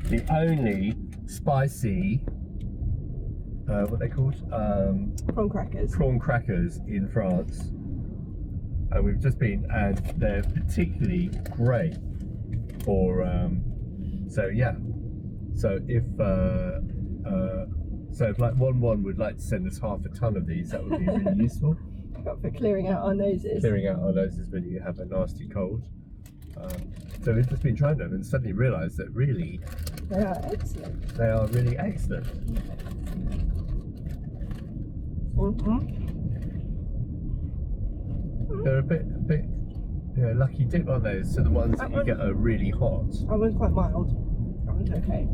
the only spicy, what are they called? Prawn crackers. Prawn crackers in France. And we've just been, and they're particularly great for, so yeah. So if like one would like to send us half a ton of these, that would be really useful. For clearing out our noses. Clearing out our noses when you have a nasty cold. So we've just been trying them and suddenly realised that really they are excellent. They are really excellent. They're a bit, lucky dip on those. So the ones that you get are really hot. That one's quite mild. That one's okay.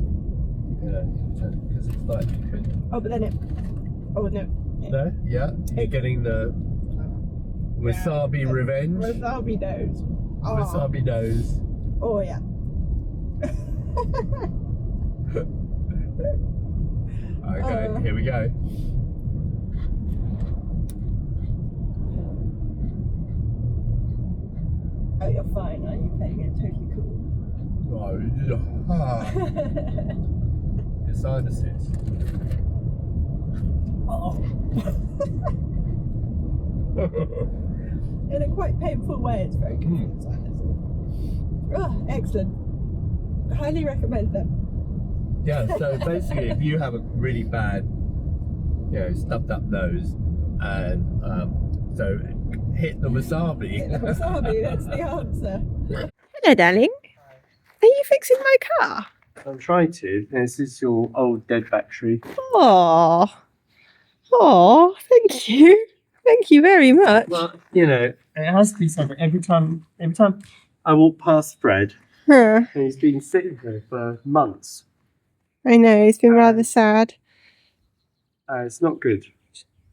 Yeah, because it's like you could. Oh, but then it. Oh no. No, yeah, you're getting the wasabi revenge. Wasabi nose. Oh. Wasabi nose. Oh yeah. Okay, here we go. Oh, you're fine, aren't you? Playing it totally cool. Oh, your sinuses. Oh. In a quite painful way, it's very good for the sinus. Oh, excellent. Highly recommend them. Yeah, so basically if you have a really bad, stuffed up nose, and so hit the wasabi. Hit the wasabi, that's the answer. Hello, darling. Are you fixing my car? I'm trying to. This is your old dead battery. Oh, thank you. Thank you very much. Well, it has to be something. Every time I walk past Fred, and he's been sitting here for months. I know, he's been rather sad. It's not good.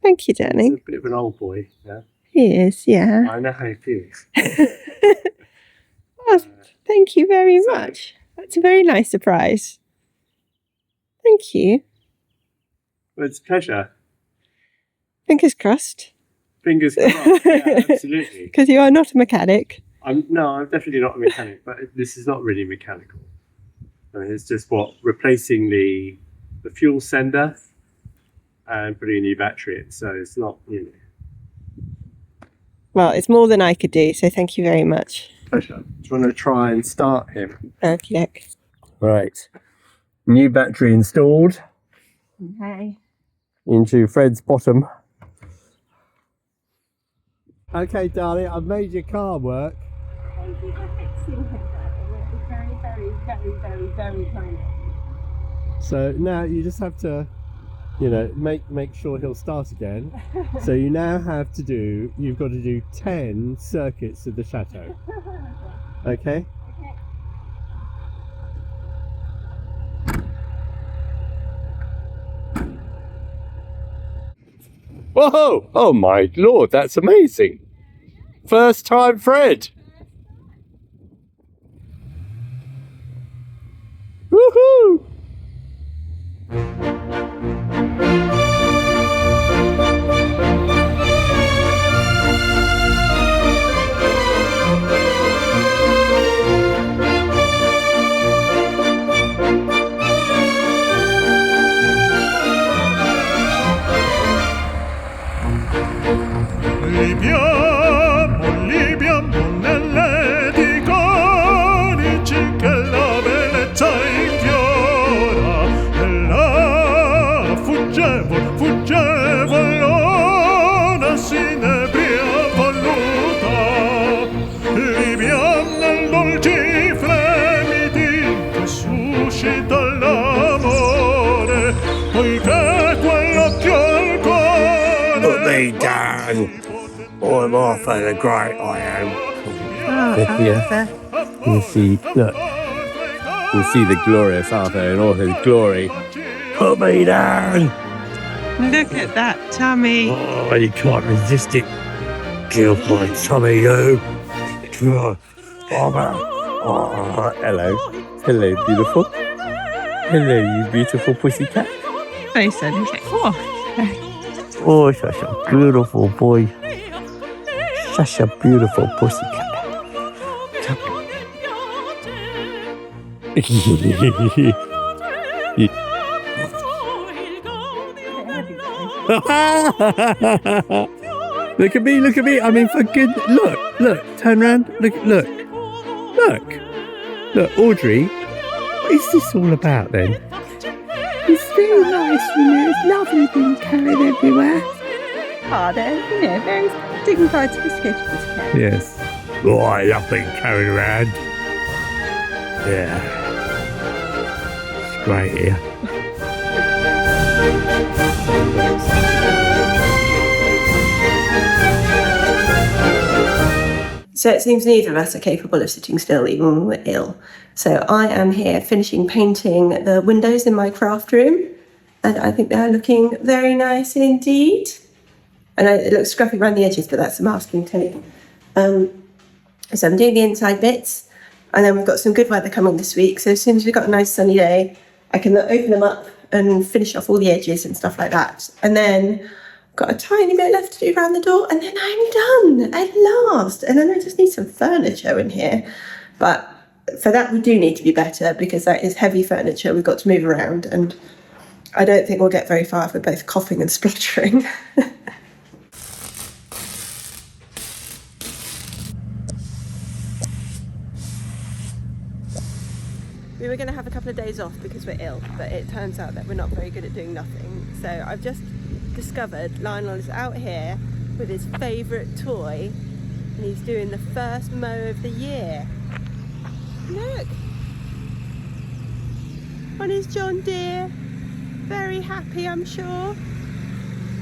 Thank you, darling. He's a bit of an old boy, yeah. He is, yeah. I know how he feels. Oh, thank you very much. That's a very nice surprise. Thank you. Well, it's a pleasure. Fingers crossed. Fingers crossed, yeah, absolutely. Because you are not a mechanic. I'm definitely not a mechanic, but this is not really mechanical. I mean, it's just replacing the fuel sender and putting a new battery in. So it's not, Well, it's more than I could do, so thank you very much. Pleasure. Do you want to try and start him? Okey-doke. Right. New battery installed. Okay. Into Fred's bottom. Okay, darling, I've made your car work. Thank you for fixing him. It's very, very, very, very, very kind. So now you just have to, make sure he'll start again. So you now you've got to do 10 circuits of the chateau. Okay? Whoa! Oh my lord, that's amazing. First time Fred. Woohoo! Libiamo nelle diconica che la bellezza infiora e la fuggevolona sinebria voluta. Libiamo nel dolci fremiti che suscita l'amore, poiché quell'occhio al cuore. Put me down. I'm Arthur the Great, I am. Yeah. You see the glorious Arthur in all his glory. Put me down. Look at that tummy. Oh, you can't resist it. Kill my tummy, you. Oh, Hello. Hello, beautiful. Hello, you beautiful pussycat. I said, oh, such a beautiful boy. Such a beautiful pussycat. Look at me, look at me. I mean, for good. Look, turn around. Look. Look, Audrey, what is this all about then? It's very nice, you know. It's lovely being carried everywhere. Oh, they're, you know, very dignified, sophisticated cats. Yes. Oh, I love being carried around. Yeah. It's great here. So it seems neither of us are capable of sitting still even when we're ill. So I am here finishing painting the windows in my craft room, and I think they're looking very nice indeed. I know it looks scruffy around the edges, but that's the masking tape. So I'm doing the inside bits, and then we've got some good weather coming this week. So as soon as we've got a nice sunny day, I can open them up and finish off all the edges and stuff like that. And then got a tiny bit left to do around the door, and then I'm done at last. And then I just need some furniture in here. But for that, we do need to be better, because that is heavy furniture. We've got to move around, and I don't think we'll get very far if we're both coughing and spluttering. We were going to have a couple of days off because we're ill, but it turns out that we're not very good at doing nothing. So I've just discovered Lionel is out here with his favourite toy, and he's doing the first mow of the year. Look! On his John Deere. Very happy, I'm sure.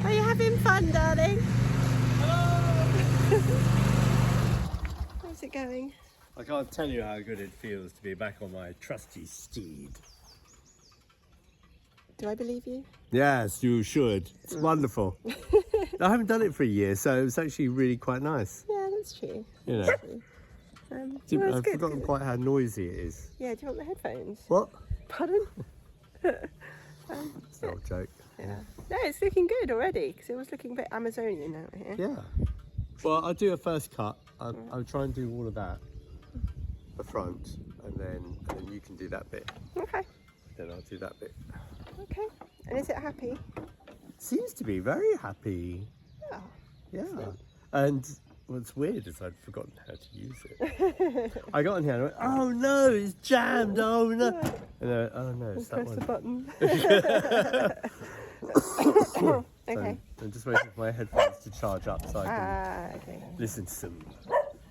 Are you having fun, darling? Hello! How's it going? I can't tell you how good it feels to be back on my trusty steed. Do I believe you? Yes, you should. It's wonderful. I haven't done it for a year, so it's actually really quite nice. Yeah, that's true. You know, That's true. Well, I've forgotten quite how noisy it is. Yeah, do you want the headphones? What? Pardon? It's not a joke. Yeah. No, it's looking good already, because it was looking a bit Amazonian out here. Yeah. Well, I'll do a first cut. I'll try and do all of that, the front, and then you can do that bit. Okay. Then I'll do that bit. Okay. And is it happy? Seems to be very happy. Yeah. Yeah. And what's weird is I'd forgotten how to use it. I got in here and I went, oh no, it's jammed, oh no. And I went, oh no, it's that Press one. the button. Okay. So I'm just waiting for my headphones to charge up so I can Okay. listen to some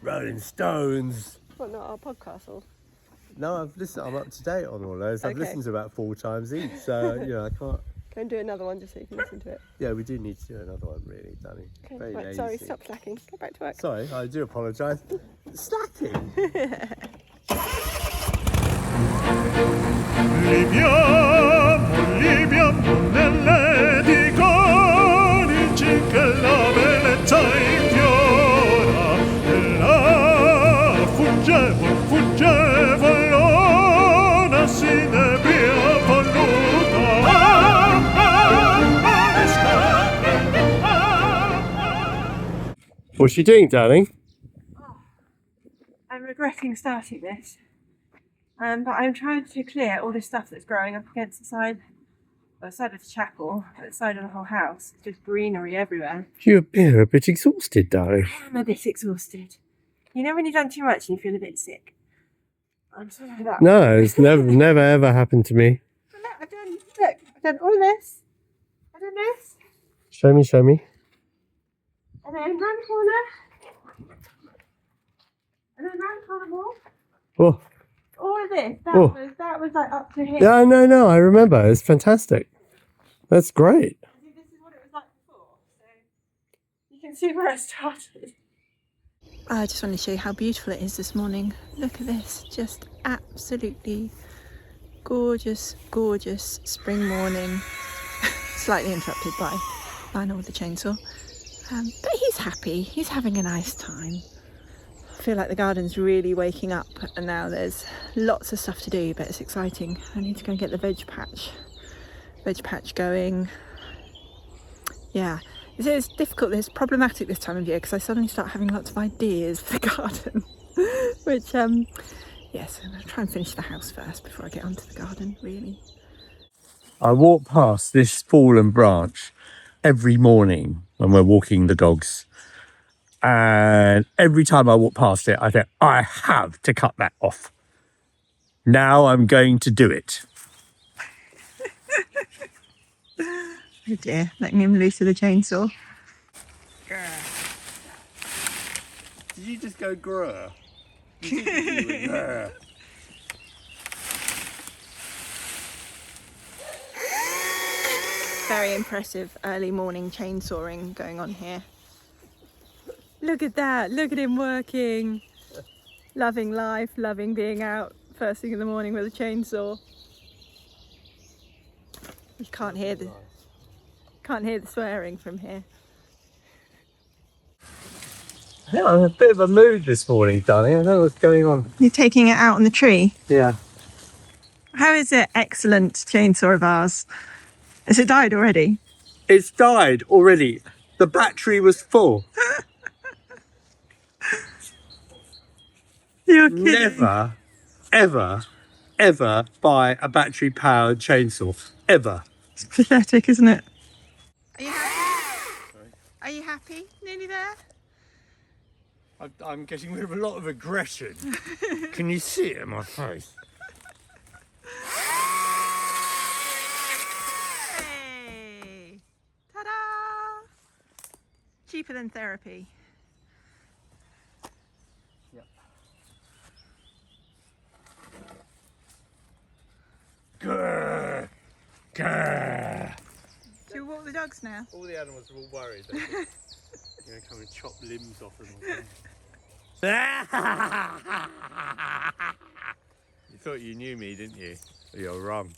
Rolling Stones. What, not our podcast or? No, I'm up to date on all those. I've Okay. listened to about 4 times each, so you know I can't. Go and do another one just so you can listen to it. Yeah, we do need to do another one, really, Danny. Okay. Very Right, lazy. sorry, stop slacking. Go back to work. Sorry, I do apologise. Slacking. Liviamo nelle diconici che la bellezza infiora, e là fuggevo l'ona si nebbia voluta. What's she doing, darling? I'm regretting starting this, but I'm trying to clear all this stuff that's growing up against the side of the chapel, the side of the whole house. It's just greenery everywhere. You're a bit exhausted, darling. I'm a bit exhausted. You know when you've done too much and you feel a bit sick? I'm sorry for that. No, it's never ever happened to me. But look, I've done all this. I've done this. Show me. And then round corner. And then round corner more. Oh, All of this. That was like up to here. yeah, no, I remember. It's fantastic. That's great. I think this is what it was like before. So you can see where I started. I just want to show you how beautiful it is this morning. Look at this, just absolutely gorgeous, gorgeous spring morning. Slightly interrupted by Lionel with the chainsaw. But he's happy, he's having a nice time. I feel like the garden's really waking up, and now there's lots of stuff to do, but it's exciting. I need to go and get the veg patch going. Yeah. It's difficult, it's problematic this time of year because I suddenly start having lots of ideas for the garden, which yes, I'm going to try and finish the house first before I get onto the garden, really. I walk past this fallen branch every morning when we're walking the dogs. And every time I walk past it, I think, I have to cut that off. Now I'm going to do it. Oh dear, letting him loose with a chainsaw. Did you just go grrr? You didn't, you went, grrr. Very impressive early morning chainsawing going on here. Look at that, look at him working. Loving life, loving being out first thing in the morning with a chainsaw. You can't hear the swearing from here. Yeah, I'm in a bit of a mood this morning, darling. I don't know what's going on. You're taking it out on the tree? Yeah. How is it? Excellent chainsaw of ours. Has it died already? It's died already. The battery was full. You're kidding. Never, ever, ever buy a battery-powered chainsaw. Ever. It's pathetic, isn't it? Are you happy? Sorry? Are you happy? Nearly there? I'm getting rid of a lot of aggression. Can you see it in my face? Hey! Ta-da! Cheaper than therapy. Yep. Grrr. Grrr. Do you walk the dogs now? All the animals are all worried that you're going to come and chop limbs off them or something. You thought you knew me, didn't you? You're wrong.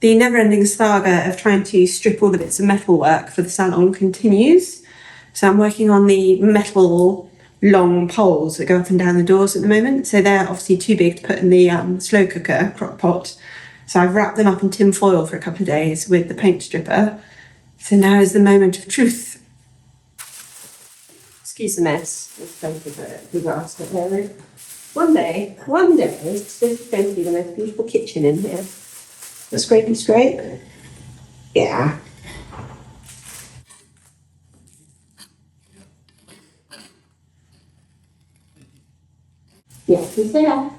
The never-ending saga of trying to strip all the bits of metalwork for the salon continues. So I'm working on the metal long poles that go up and down the doors at the moment. So they're obviously too big to put in the slow cooker crock pot. So I've wrapped them up in tin foil for a couple of days with the paint stripper. So now is the moment of truth. Excuse the mess. It's going to be a disaster. One day, this is going to be the most beautiful kitchen in here. The scrapey scrape. Yeah. Yeah, you stay there.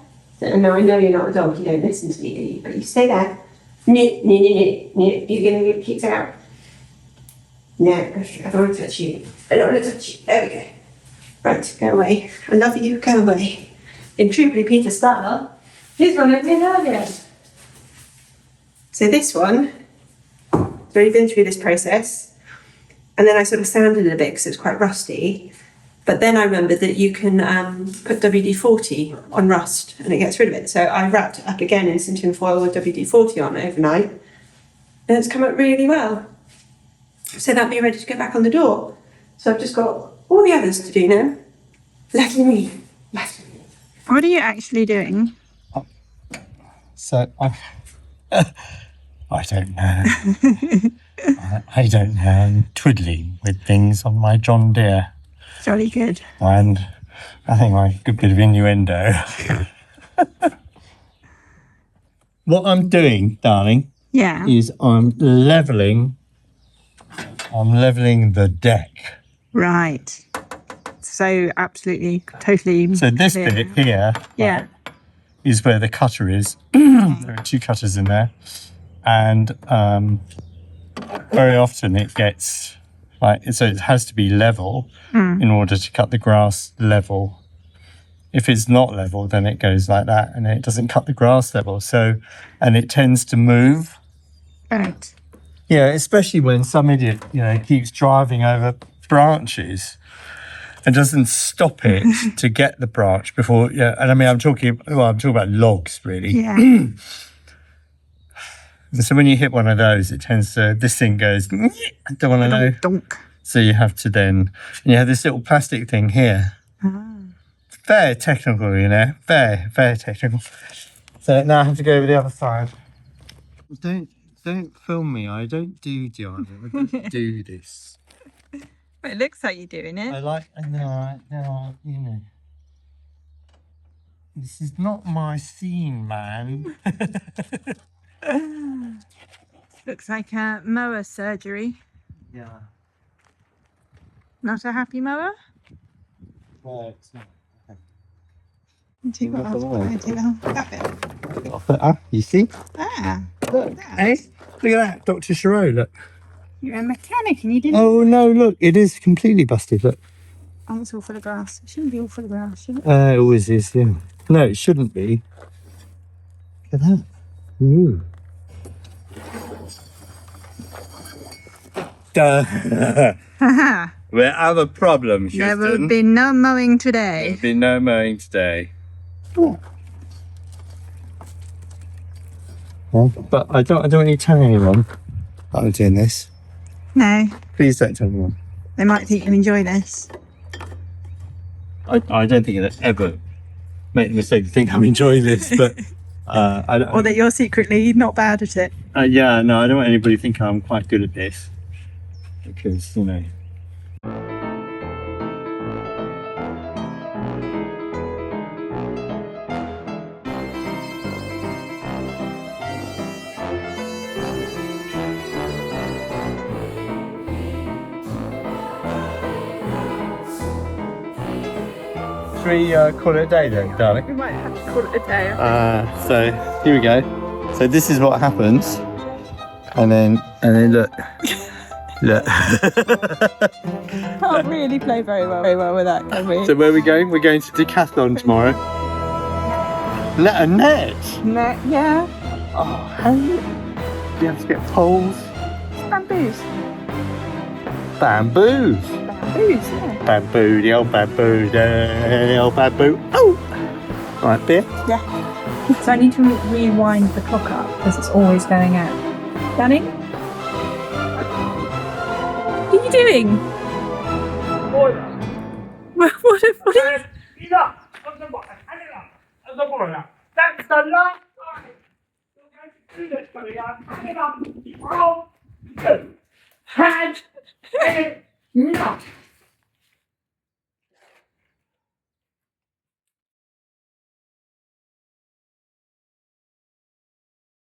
No, I know you're not a dog, you don't listen to me, do you? But you stay there. No. You're going to get kicked out. No, I don't want to touch you. I don't want to touch you. There we go. Right, go away. I love you, go away. In true Blue Peter style, here's one I've been earlier. So this one, I've already been through this process, and then I sort of sanded it a bit because it was quite rusty. But then I remembered that you can put WD-40 on rust and it gets rid of it. So I wrapped it up again in some tin foil with WD-40 on overnight, and it's come out really well. So that'll be ready to go back on the door. So I've just got all the others to do now. Lucky me. What are you actually doing? So I don't know. I don't know. I'm twiddling with things on my John Deere. Jolly good. And I think like a good bit of innuendo. What I'm doing, darling, Yeah. is I'm leveling the deck. Right. So absolutely, totally. So this clear. bit here Yeah. is where the cutter is. There are two cutters in there. And very often it gets so it has to be level in order to cut the grass level. If it's not level, then it goes like that and it doesn't cut the grass level. So, and it tends to move. Right. Yeah, especially when some idiot, keeps driving over branches and doesn't stop it to get the branch before. Yeah, and I mean, I'm talking about logs, really. Yeah. So when you hit one of those, it tends to, this thing goes, I don't want to know. Donk. So you have to then, and you have this little plastic thing here. Very technical, very, very technical. So now I have to go over the other side. Don't film me. I don't do Diana. I don't do this. But it looks like you're doing it. I know. This is not my scene, man. Looks like a mower surgery. Yeah. Not a happy mower? No, it's not. Take that Off it, you see? Ah, Look, eh? Look at that, Dr. Chiro, look. you're a mechanic and you didn't. Oh no, look, it is completely busted, look. Oh, it's all full of grass. It shouldn't be all full of grass, should it? It always is, yeah. No, it shouldn't be. Look at that. Ooh. Haha. We have a problem, Houston. There will be no mowing today. There'll be no mowing today. But I don't want you telling anyone that I'm doing this. No, Please don't tell anyone. they might think you enjoy this. I don't think I'd ever make the mistake to think I'm enjoying this, but I don't. Or that you're secretly not bad at it. Yeah, no, I don't want anybody to think I'm quite good at this, because you know. Should we call it a day then, darling? We might have to call it a day. So here we go. So this is what happens, and then look, look. Can't really play very well with that, can we? So where are we going? We're going to Decathlon tomorrow. A net. Net, yeah. Oh, how do you have to get poles? Bamboos. Bamboos. Bamboos, yeah. Bamboo, the old bamboo, the old bamboo. Oh! Right, beer? Yeah. So I need to rewind the clock up because it's always going out. Danny? What are you doing? What are you... That's the last time you're going to do this, buddy. I'm coming up. 1, 2. Hand